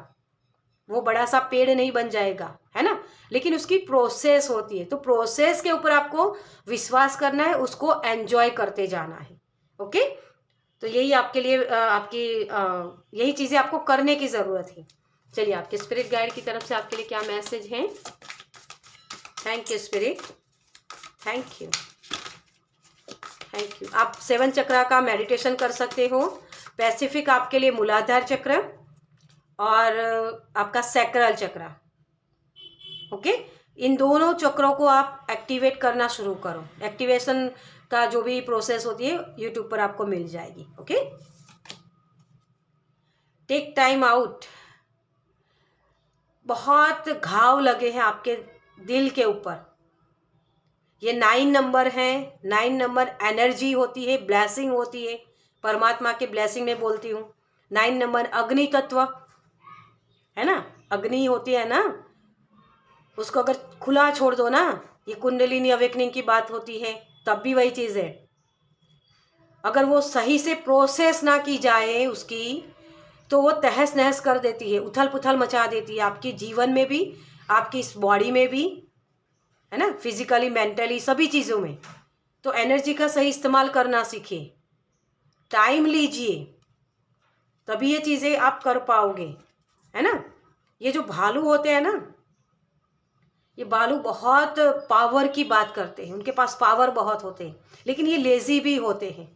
वो बड़ा सा पेड़ नहीं बन जाएगा, है ना, लेकिन उसकी प्रोसेस होती है। तो प्रोसेस के ऊपर आपको विश्वास करना है, उसको एंजॉय करते जाना है। ओके। तो यही आपके लिए यही चीज़ें आपको करने की ज़रूरत है। चलिए, आपके स्पिरिट गाइड की तरफ से आपके लिए क्या मैसेज हैं। Thank you spirit, thank you, thank you. आप 7 चक्रा का मेडिटेशन कर सकते हो। पैसिफिक आपके लिए मूलाधार चक्र और आपका सैक्रल चक्र। ओके। इन दोनों चक्रों को आप एक्टिवेट करना शुरू करो। एक्टिवेशन का जो भी प्रोसेस होती है यूट्यूब पर आपको मिल जाएगी। ओके। Take time out. बहुत घाव लगे हैं आपके दिल के ऊपर। ये 9 नंबर है। 9 नंबर एनर्जी होती है, ब्लेसिंग होती है, परमात्मा के ब्लेसिंग में बोलती हूँ। 9 नंबर अग्नि तत्व है ना, अग्नि होती है ना, उसको अगर खुला छोड़ दो ना, ये कुंडलिनी अवेकनिंग की बात होती है, तब भी वही चीज़ है। अगर वो सही से प्रोसेस ना की जाए उसकी, तो वो तहस नहस कर देती है, उथल पुथल मचा देती है, आपके जीवन में भी, आपकी इस बॉडी में भी, है ना, फिजिकली, मेंटली, सभी चीज़ों में। तो एनर्जी का सही इस्तेमाल करना सीखिए, टाइम लीजिए, तभी ये चीज़ें आप कर पाओगे, है ना। ये जो भालू होते हैं ना, ये भालू बहुत पावर की बात करते हैं, उनके पास पावर बहुत होते हैं, लेकिन ये लेजी भी होते हैं।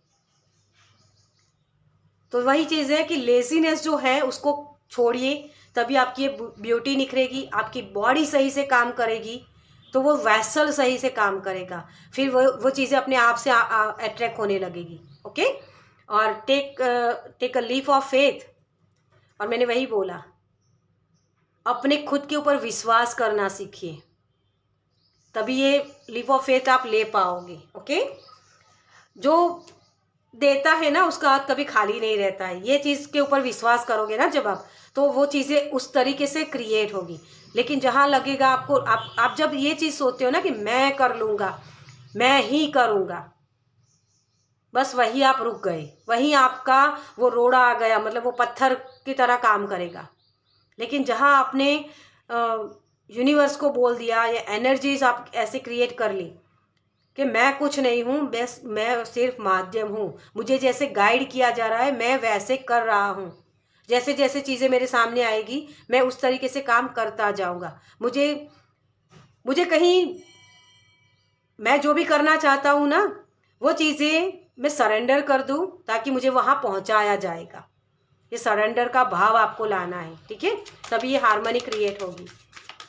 तो वही चीज़ है कि लेजीनेस जो है उसको छोड़िए, तभी आपकी ये ब्यूटी निखरेगी, आपकी बॉडी सही से काम करेगी, तो वो वैसल सही से काम करेगा, फिर वो चीज़ें अपने आप से अट्रैक्ट होने लगेगी। ओके। और take a leap of faith. और मैंने वही बोला, अपने खुद के ऊपर विश्वास करना सीखिए, तभी ये लीप ऑफ फेथ आप ले पाओगे। ओके। जो देता है ना, उसका हाथ कभी खाली नहीं रहता है। ये चीज़ के ऊपर विश्वास करोगे ना जब आप, तो वो चीज़ें उस तरीके से क्रिएट होगी। लेकिन जहाँ लगेगा आपको, आप जब ये चीज़ सोचते हो ना कि मैं कर लूँगा, मैं ही करूँगा, बस वही आप रुक गए, वहीं आपका वो रोड़ा आ गया, मतलब वो पत्थर की तरह काम करेगा। लेकिन जहाँ आपने यूनिवर्स को बोल दिया, या एनर्जीज आप ऐसे क्रिएट कर ली कि मैं कुछ नहीं हूँ, बस मैं सिर्फ माध्यम हूँ, मुझे जैसे गाइड किया जा रहा है मैं वैसे कर रहा हूँ, जैसे जैसे चीज़ें मेरे सामने आएगी मैं उस तरीके से काम करता जाऊँगा। मुझे मुझे कहीं, मैं जो भी करना चाहता हूँ ना, वो चीज़ें मैं सरेंडर कर दूँ ताकि मुझे वहाँ पहुँचाया जाएगा। ये सरेंडर का भाव आपको लाना है, ठीक है, तभी ये हार्मनी क्रिएट होगी।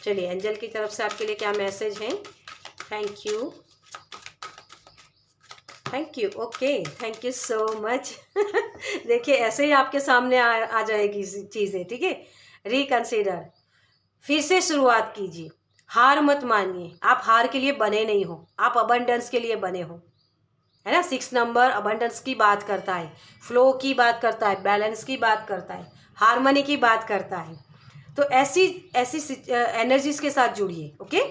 चलिए, एंजल की तरफ से आपके लिए क्या मैसेज है? Thank you, thank you, okay, thank you so much. देखिए, ऐसे ही आपके सामने आ जाएगी चीज़ें, ठीक है। रिकंसिडर, फिर से शुरुआत कीजिए, हार मत मानिए। आप हार के लिए बने नहीं हो, आप अबंडेंस के लिए बने हो, है ना। 6 नंबर अबंडेंस की बात करता है, फ्लो की बात करता है, बैलेंस की बात करता है, हार्मनी की बात करता है। तो ऐसी ऐसी एनर्जीज के साथ जुड़िए, okay.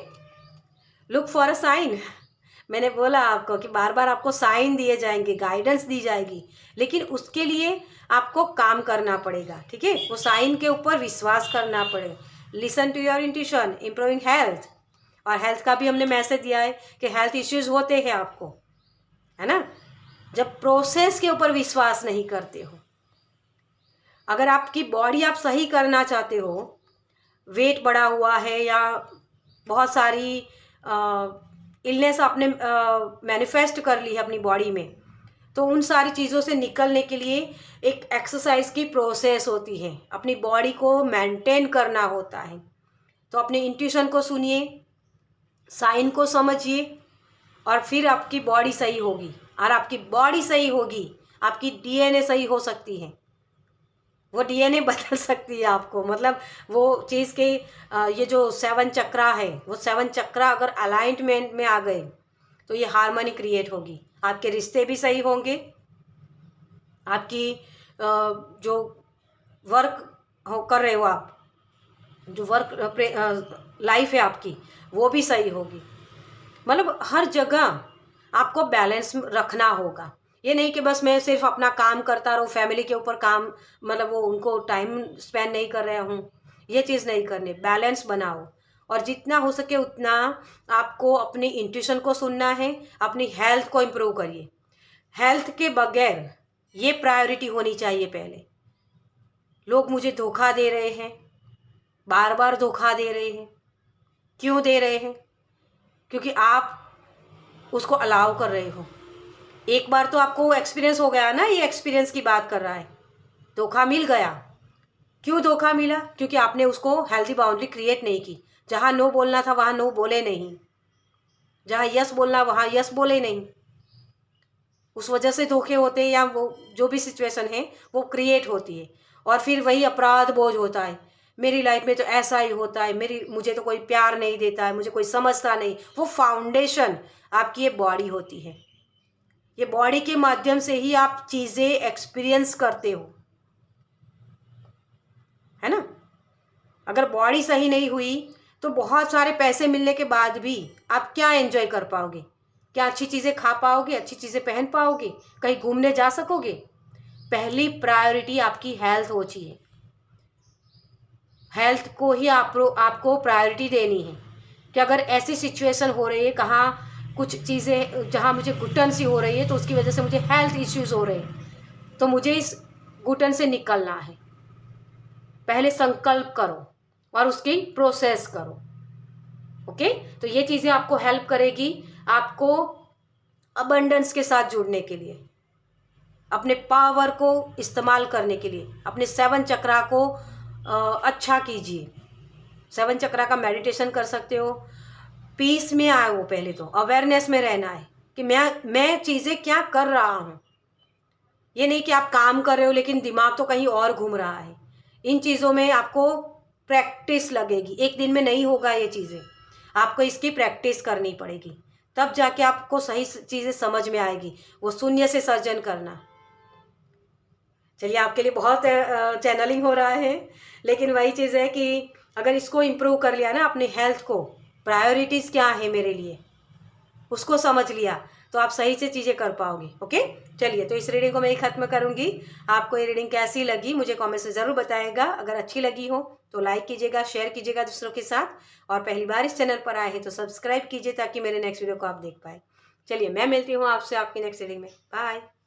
Look for a sign. मैंने बोला आपको कि बार बार आपको साइन दिए जाएंगे, गाइडेंस दी जाएगी, लेकिन उसके लिए आपको काम करना पड़ेगा, ठीक है। वो साइन के ऊपर विश्वास करना पड़ेगा। Listen to your intuition, improving health. और हेल्थ का भी हमने मैसेज दिया है कि हेल्थ इश्यूज होते हैं आपको, है ना, जब प्रोसेस के ऊपर विश्वास नहीं करते हो। अगर आपकी बॉडी आप सही करना चाहते हो, वेट बढ़ा हुआ है या बहुत सारी इलनेस आपने मैनिफेस्ट कर ली है अपनी बॉडी में, तो उन सारी चीज़ों से निकलने के लिए एक एक्सरसाइज की प्रोसेस होती है, अपनी बॉडी को मेंटेन करना होता है। तो अपनी इंट्यूशन को सुनिए, साइन को समझिए, और फिर आपकी बॉडी सही होगी। और आपकी बॉडी सही होगी, आपकी डीएनए सही हो सकती है, वो डीएनए बदल सकती है आपको, मतलब वो चीज़ के ये जो 7 चक्रा है, वो 7 चक्रा अगर अलाइनमेंट में आ गए तो ये हार्मनी क्रिएट होगी। आपके रिश्ते भी सही होंगे, आपकी जो वर्क कर रहे हो आप, जो वर्क लाइफ है आपकी, वो भी सही होगी। मतलब हर जगह आपको बैलेंस रखना होगा। ये नहीं कि बस मैं सिर्फ अपना काम करता रहूँ, फैमिली के ऊपर काम, मतलब वो उनको टाइम स्पेंड नहीं कर रहा हूँ, ये चीज़ नहीं करनी। बैलेंस बनाओ, और जितना हो सके उतना आपको अपनी इंट्यूशन को सुनना है, अपनी हेल्थ को इम्प्रूव करिए। हेल्थ के बगैर ये प्रायोरिटी होनी चाहिए पहले। लोग मुझे धोखा दे रहे हैं, बार बार धोखा दे रहे हैं। क्यों दे रहे हैं? क्योंकि आप उसको अलाउ कर रहे हो। एक बार तो आपको एक्सपीरियंस हो गया ना, ये एक्सपीरियंस की बात कर रहा है, धोखा मिल गया। क्यों धोखा मिला? क्योंकि आपने उसको हेल्दी बाउंड्री क्रिएट नहीं की। जहाँ नो बोलना था वहाँ नो बोले नहीं, जहाँ यस बोलना वहाँ यस बोले नहीं। उस वजह से धोखे होते हैं, या वो जो भी सिचुएशन है वो क्रिएट होती है, और फिर वही अपराध बोझ होता है। मेरी लाइफ में तो ऐसा ही होता है, मुझे तो कोई प्यार नहीं देता है, मुझे कोई समझता नहीं। वो फाउंडेशन आपकी ये बॉडी होती है। ये बॉडी के माध्यम से ही आप चीज़ें एक्सपीरियंस करते हो, है ना। अगर बॉडी सही नहीं हुई तो बहुत सारे पैसे मिलने के बाद भी आप क्या एंजॉय कर पाओगे? क्या अच्छी चीज़ें खा पाओगे? अच्छी चीज़ें पहन पाओगे? कहीं घूमने जा सकोगे? पहली प्रायोरिटी आपकी हेल्थ हो चाहिए। हेल्थ को ही आपको प्रायोरिटी देनी है। कि अगर ऐसी सिचुएशन हो रही है, कहाँ कुछ चीज़ें जहाँ मुझे घुटन सी हो रही है, तो उसकी वजह से मुझे हेल्थ इश्यूज हो रहे हैं, तो मुझे इस घुटन से निकलना है। पहले संकल्प करो और उसकी प्रोसेस करो, ओके। तो ये चीज़ें आपको हेल्प करेगी, आपको अबंडेंस के साथ जुड़ने के लिए, अपने पावर को इस्तेमाल करने के लिए। अपने 7 चक्रा को अच्छा कीजिए। 7 चक्रा का मेडिटेशन कर सकते हो। पीस में आओ, पहले तो अवेयरनेस में रहना है कि मैं चीज़ें क्या कर रहा हूँ। ये नहीं कि आप काम कर रहे हो लेकिन दिमाग तो कहीं और घूम रहा है। इन चीज़ों में आपको प्रैक्टिस लगेगी, एक दिन में नहीं होगा ये चीज़ें, आपको इसकी प्रैक्टिस करनी पड़ेगी। तब जाके आपको सही चीज़ें समझ में आएगी। वो शून्य से सर्जन करना। चलिए, आपके लिए बहुत चैनलिंग हो रहा है, लेकिन वही चीज़ है कि अगर इसको इम्प्रूव कर लिया ना, अपने हेल्थ को, प्रायोरिटीज़ क्या है मेरे लिए, उसको समझ लिया, तो आप सही से चीज़ें कर पाओगे। ओके, चलिए, तो इस रीडिंग को मैं ही ख़त्म करूँगी। आपको ये रीडिंग कैसी लगी मुझे कमेंट से ज़रूर बताइएगा। अगर अच्छी लगी हो तो लाइक कीजिएगा, शेयर कीजिएगा दूसरों के साथ, और पहली बार इस चैनल पर आए हैं तो सब्सक्राइब कीजिए ताकि मेरे नेक्स्ट वीडियो को आप देख पाए। चलिए, मैं मिलती हूँ आपसे आपकी नेक्स्ट रीडिंग में। बाय।